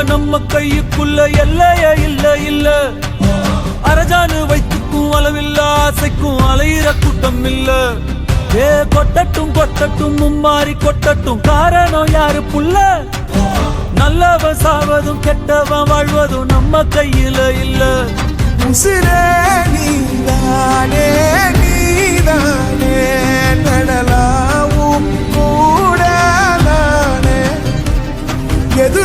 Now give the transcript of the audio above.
நம்ம கையுக்குள்ள எல்லைய இல்ல இல்ல. அரஜானு வைத்துக்கும் அளவில்ல, ஆசைக்கும் அலையிற கூட்டம் இல்ல. ஏ கொட்டட்டும் கொட்டட்டும் மும்மாறி கொட்டட்டும், காரணம் யாரு புள்ள? நல்லவன் சாவதும் கெட்டவன் வாழ்வதும் நம்ம கையில இல்ல. உசிரே நீதானே நீதானே, நடலாவும் கூட நானே. எது